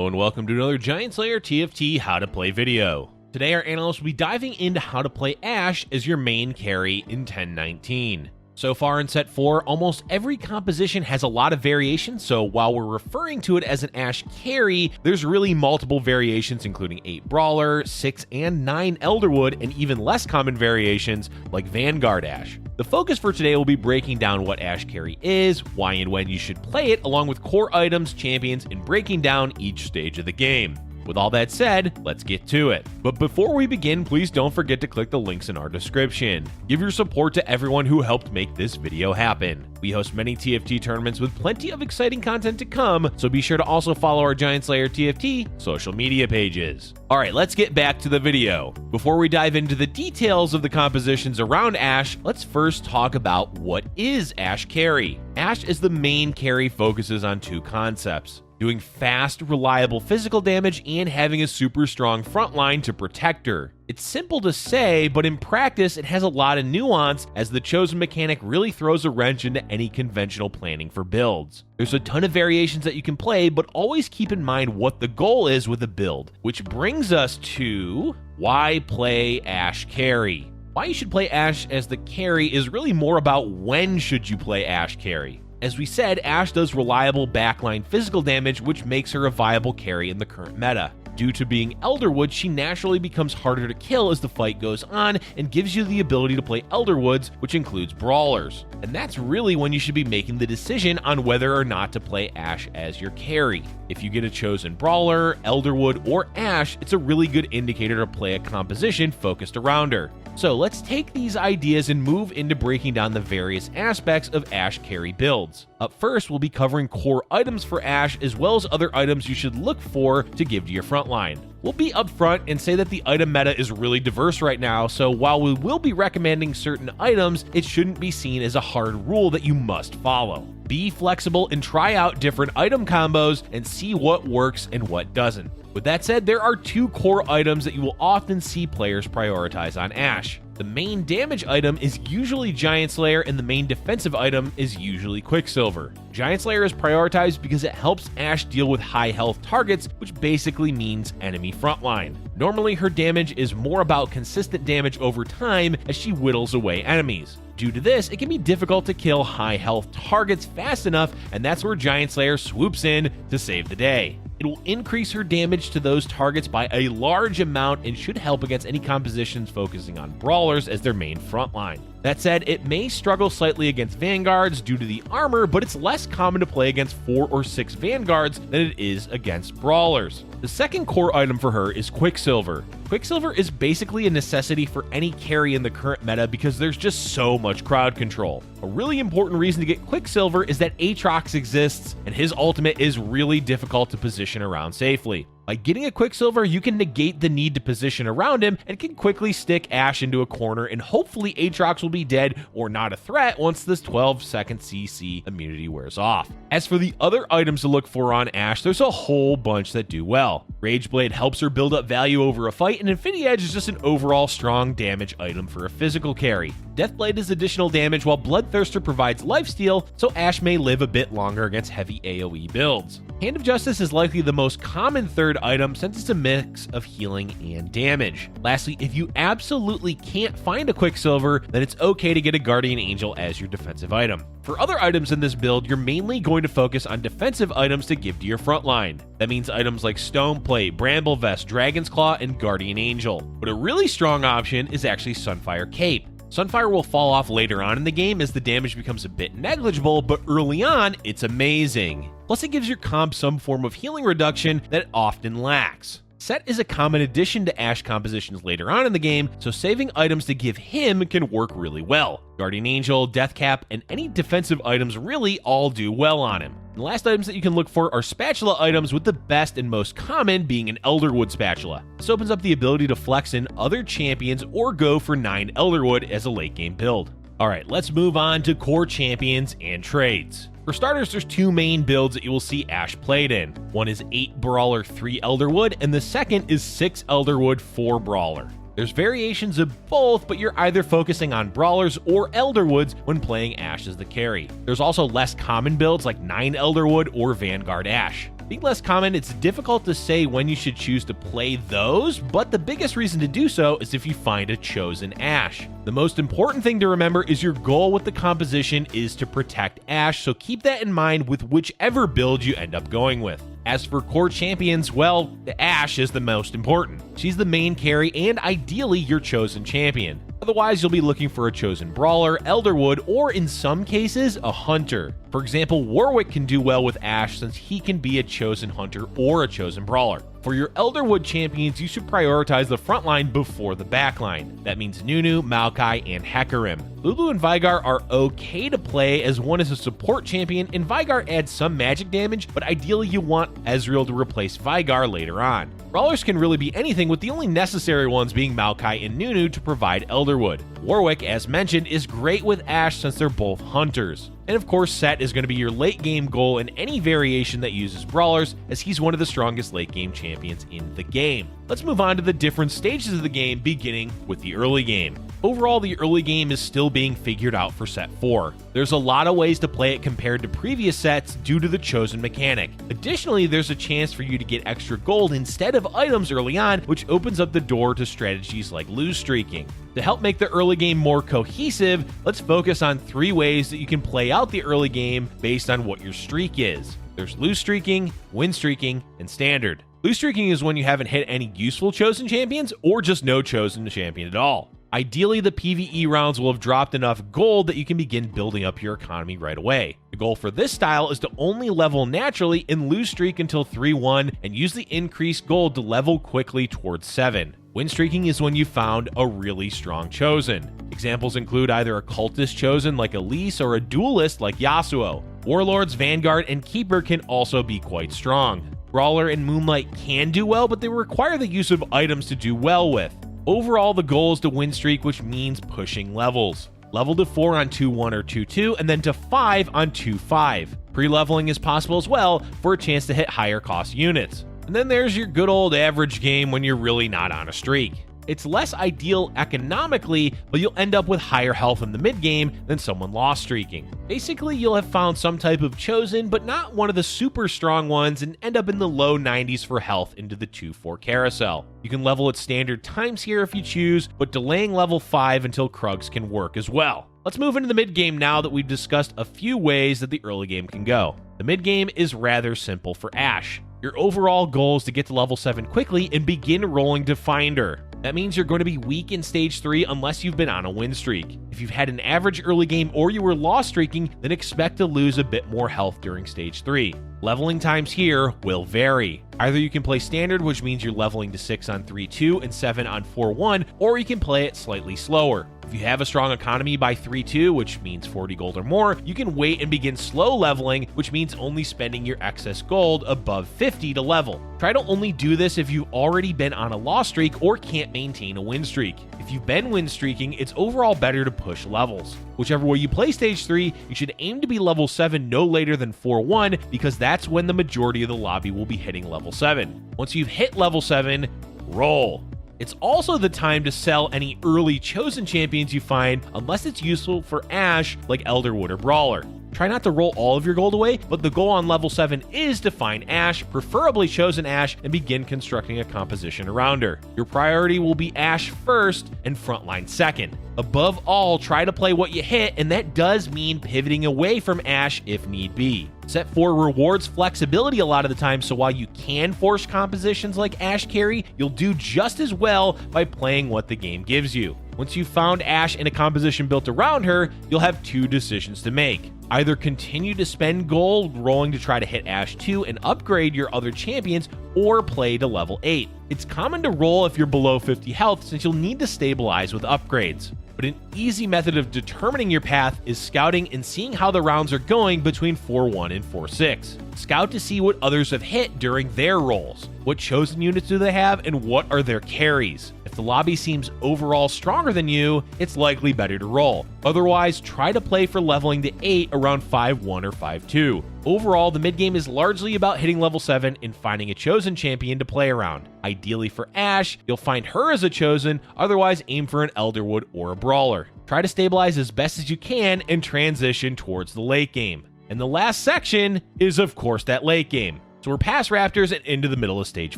and welcome to another Giant Slayer TFT How to Play video. Today our analyst will be diving into how to play Ashe as your main carry in 1019. So far in set 4, almost every composition has a lot of variations, so while we're referring to it as an Ashe carry, there's really multiple variations including 8 Brawler, 6 and 9 Elderwood, and even less common variations like Vanguard Ashe. The focus for today will be breaking down what Ashe Carry is, why and when you should play it, along with core items, champions, and breaking down each stage of the game. With all that said, let's get to it. But before we begin, please don't forget to click the links in our description. Give your support to everyone who helped make this video happen. We host many TFT tournaments with plenty of exciting content to come, so be sure to also follow our Giant Slayer TFT social media pages. Alright, let's get back to the video. Before we dive into the details of the compositions around Ashe, let's first talk about what is Ashe Carry. Ashe as the main carry focuses on two concepts: doing fast, reliable physical damage and having a super strong front line to protect her. It's simple to say, but in practice it has a lot of nuance, as the chosen mechanic really throws a wrench into any conventional planning for builds. There's a ton of variations that you can play, but always keep in mind what the goal is with a build. Which brings us to why play Ashe Carry. Why you should play Ashe as the carry is really more about when should you play Ashe Carry. As we said, Ashe does reliable backline physical damage, which makes her a viable carry in the current meta. Due to being Elderwood, she naturally becomes harder to kill as the fight goes on and gives you the ability to play Elderwoods, which includes Brawlers. And that's really when you should be making the decision on whether or not to play Ashe as your carry. If you get a chosen Brawler, Elderwood, or Ashe, it's a really good indicator to play a composition focused around her. So let's take these ideas and move into breaking down the various aspects of Ashe carry builds. Up first, we'll be covering core items for Ashe, as well as other items you should look for to give to your frontline. We'll be upfront and say that the item meta is really diverse right now, so while we will be recommending certain items, it shouldn't be seen as a hard rule that you must follow. Be flexible and try out different item combos and see what works and what doesn't. With that said, there are two core items that you will often see players prioritize on Ashe. The main damage item is usually Giant Slayer, and the main defensive item is usually Quicksilver. Giant Slayer is prioritized because it helps Ashe deal with high health targets, which basically means enemy frontline. Normally her damage is more about consistent damage over time as she whittles away enemies. Due to this, it can be difficult to kill high health targets fast enough, and that's where Giant Slayer swoops in to save the day. It will increase her damage to those targets by a large amount and should help against any compositions focusing on Brawlers as their main frontline. That said, it may struggle slightly against Vanguards due to the armor, but it's less common to play against 4 or 6 Vanguards than it is against Brawlers. The second core item for her is Quicksilver. Quicksilver is basically a necessity for any carry in the current meta because there's just so much crowd control. A really important reason to get Quicksilver is that Aatrox exists, and his ultimate is really difficult to position around safely. By getting a Quicksilver, you can negate the need to position around him and can quickly stick Ashe into a corner, and hopefully Aatrox will be dead or not a threat once this 12-second CC immunity wears off. As for the other items to look for on Ashe, there's a whole bunch that do well. Rageblade helps her build up value over a fight, and Infinity Edge is just an overall strong damage item for a physical carry. Deathblade is additional damage, while Bloodthirster provides lifesteal, so Ashe may live a bit longer against heavy AoE builds. Hand of Justice is likely the most common third item since it's a mix of healing and damage. Lastly, if you absolutely can't find a Quicksilver, then it's okay to get a Guardian Angel as your defensive item. For other items in this build, you're mainly going to focus on defensive items to give to your frontline. That means items like Stoneplate, Bramble Vest, Dragon's Claw, and Guardian Angel. But a really strong option is actually Sunfire Cape. Sunfire will fall off later on in the game as the damage becomes a bit negligible, but early on, it's amazing. Plus, it gives your comp some form of healing reduction that it often lacks. Set is a common addition to Ashe compositions later on in the game, so saving items to give him can work really well. Guardian Angel, Deathcap, and any defensive items really all do well on him. The last items that you can look for are spatula items, with the best and most common being an Elderwood spatula. This opens up the ability to flex in other champions or go for 9 Elderwood as a late game build. Alright, let's move on to core champions and trades. For starters, there's two main builds that you will see Ashe played in. One is 8 Brawler, 3 Elderwood, and the second is 6 Elderwood, 4 Brawler. There's variations of both, but you're either focusing on Brawlers or Elderwoods when playing Ashe as the carry. There's also less common builds like 9 Elderwood or Vanguard Ashe. Being less common, it's difficult to say when you should choose to play those, but the biggest reason to do so is if you find a chosen Ashe. The most important thing to remember is your goal with the composition is to protect Ashe, so keep that in mind with whichever build you end up going with. As for core champions, well, Ashe is the most important. She's the main carry and ideally your chosen champion. Otherwise, you'll be looking for a chosen brawler, Elderwood, or in some cases, a hunter. For example, Warwick can do well with Ashe since he can be a chosen hunter or a chosen brawler. For your Elderwood champions, you should prioritize the front line before the back line. That means Nunu, Maokai, and Hecarim. Lulu and Veigar are okay to play as one is a support champion and Veigar adds some magic damage, but ideally you want Ezreal to replace Veigar later on. Brawlers can really be anything, with the only necessary ones being Maokai and Nunu to provide Elderwood. Warwick, as mentioned, is great with Ashe since they're both hunters. And of course, Set is going to be your late game goal in any variation that uses brawlers, as he's one of the strongest late game champions in the game. Let's move on to the different stages of the game, beginning with the early game. Overall, the early game is still being figured out for Set 4. There's a lot of ways to play it compared to previous sets due to the chosen mechanic. Additionally, there's a chance for you to get extra gold instead of items early on, which opens up the door to strategies like lose streaking. To help make the early game more cohesive, let's focus on 3 ways that you can play out the early game based on what your streak is. There's lose streaking, win streaking, and standard. Lose streaking is when you haven't hit any useful chosen champions or just no chosen champion at all. Ideally, the PvE rounds will have dropped enough gold that you can begin building up your economy right away. The goal for this style is to only level naturally and lose streak until 3-1 and use the increased gold to level quickly towards 7. Win streaking is when you found a really strong chosen. Examples include either a cultist chosen like Elise or a duelist like Yasuo. Warlords, Vanguard, and Keeper can also be quite strong. Brawler and Moonlight can do well, but they require the use of items to do well with. Overall, the goal is to win streak, which means pushing levels. Level to 4 on 2-1 or 2-2, and then to 5 on 2-5. Pre-leveling is possible as well for a chance to hit higher cost units. And then there's your good old average game when you're really not on a streak. It's less ideal economically, but you'll end up with higher health in the mid-game than someone lost streaking. Basically, you'll have found some type of chosen, but not one of the super strong ones, and end up in the low 90s for health into the 2-4 carousel. You can level at standard times here if you choose, but delaying level 5 until Krugs can work as well. Let's move into the mid-game now that we've discussed a few ways that the early game can go. The mid-game is rather simple for Ashe. Your overall goal is to get to level 7 quickly and begin rolling to find her. That means you're going to be weak in stage 3 unless you've been on a win streak. If you've had an average early game or you were lost streaking, then expect to lose a bit more health during stage 3. Leveling times here will vary. Either you can play standard, which means you're leveling to 6 on 3-2 and 7 on 4-1, or you can play it slightly slower. If you have a strong economy by 3-2, which means 40 gold or more, you can wait and begin slow leveling, which means only spending your excess gold above 50 to level. Try to only do this if you've already been on a loss streak or can't maintain a win streak. If you've been win streaking, it's overall better to push levels. Whichever way you play stage 3, you should aim to be level 7 no later than 4-1 because that's when the majority of the lobby will be hitting level 7. Once you've hit level 7, roll. It's also the time to sell any early chosen champions you find unless it's useful for Ashe like Elderwood or Brawler. Try not to roll all of your gold away, but the goal on level 7 is to find Ashe, preferably chosen Ashe, and begin constructing a composition around her. Your priority will be Ashe first and frontline second. Above all, try to play what you hit, and that does mean pivoting away from Ashe if need be. Set 4 rewards flexibility a lot of the time, so while you can force compositions like Ashe Carry, you'll do just as well by playing what the game gives you. Once you've found Ashe in a composition built around her, you'll have 2 decisions to make. Either continue to spend gold rolling to try to hit Ashe 2 and upgrade your other champions, or play to level 8. It's common to roll if you're below 50 health since you'll need to stabilize with upgrades. But an easy method of determining your path is scouting and seeing how the rounds are going between 4-1 and 4-6. Scout to see what others have hit during their rolls. What chosen units do they have and what are their carries? If the lobby seems overall stronger than you, it's likely better to roll. Otherwise, try to play for leveling to 8 around 5-1 or 5-2. Overall, the mid-game is largely about hitting level 7 and finding a chosen champion to play around. Ideally for Ashe, you'll find her as a chosen, otherwise aim for an Elderwood or a Brawler. Try to stabilize as best as you can and transition towards the late game. And the last section is, of course, that late game. So we're past Raptors and into the middle of Stage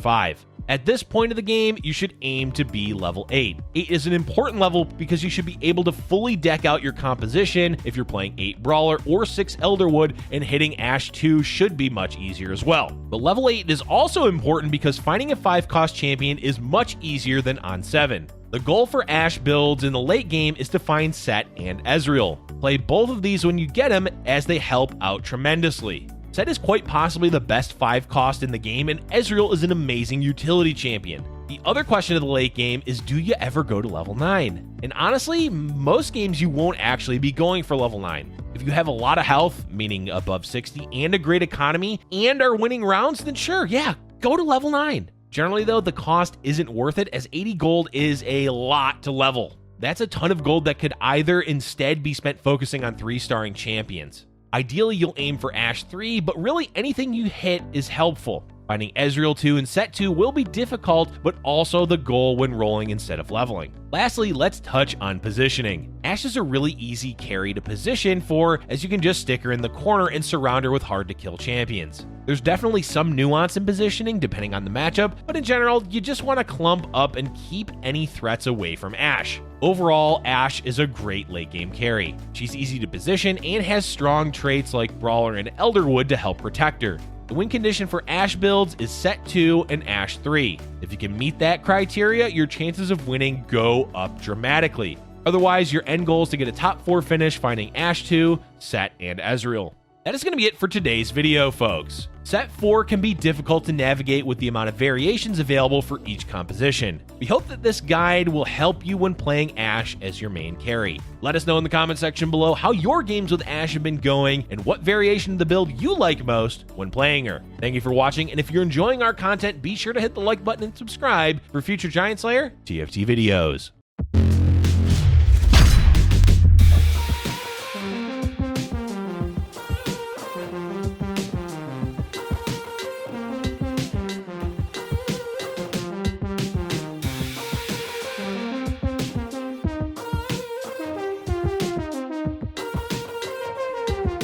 5. At this point of the game, you should aim to be level 8. 8 is an important level because you should be able to fully deck out your composition if you're playing 8 Brawler or 6 Elderwood, and hitting Ashe 2 should be much easier as well. But level 8 is also important because finding a 5-cost champion is much easier than on 7. The goal for Ashe builds in the late game is to find Set and Ezreal. Play both of these when you get them, as they help out tremendously. Set is quite possibly the best 5-cost in the game, and Ezreal is an amazing utility champion. The other question of the late game is, do you ever go to level 9? And honestly, most games you won't actually be going for level 9. If you have a lot of health, meaning above 60, and a great economy, and are winning rounds, then sure, yeah, go to level 9. Generally though, the cost isn't worth it, as 80 gold is a lot to level. That's a ton of gold that could either instead be spent focusing on 3-starring champions. Ideally, you'll aim for Ashe 3, but really anything you hit is helpful. Finding Ezreal 2 and Set 2 will be difficult, but also the goal when rolling instead of leveling. Lastly, let's touch on positioning. Ashe is a really easy carry to position for, as you can just stick her in the corner and surround her with hard-to-kill champions. There's definitely some nuance in positioning depending on the matchup, but in general, you just want to clump up and keep any threats away from Ashe. Overall, Ashe is a great late-game carry. She's easy to position and has strong traits like Brawler and Elderwood to help protect her. The win condition for Ashe builds is Set 2 and Ashe 3. If you can meet that criteria, your chances of winning go up dramatically. Otherwise, your end goal is to get a top 4 finish finding Ashe 2, Set, and Ezreal. That is going to be it for today's video, folks. Set 4 can be difficult to navigate with the amount of variations available for each composition. We hope that this guide will help you when playing Ashe as your main carry. Let us know in the comment section below how your games with Ashe have been going and what variation of the build you like most when playing her. Thank you for watching, and if you're enjoying our content, be sure to hit the like button and subscribe for future Giant Slayer TFT videos.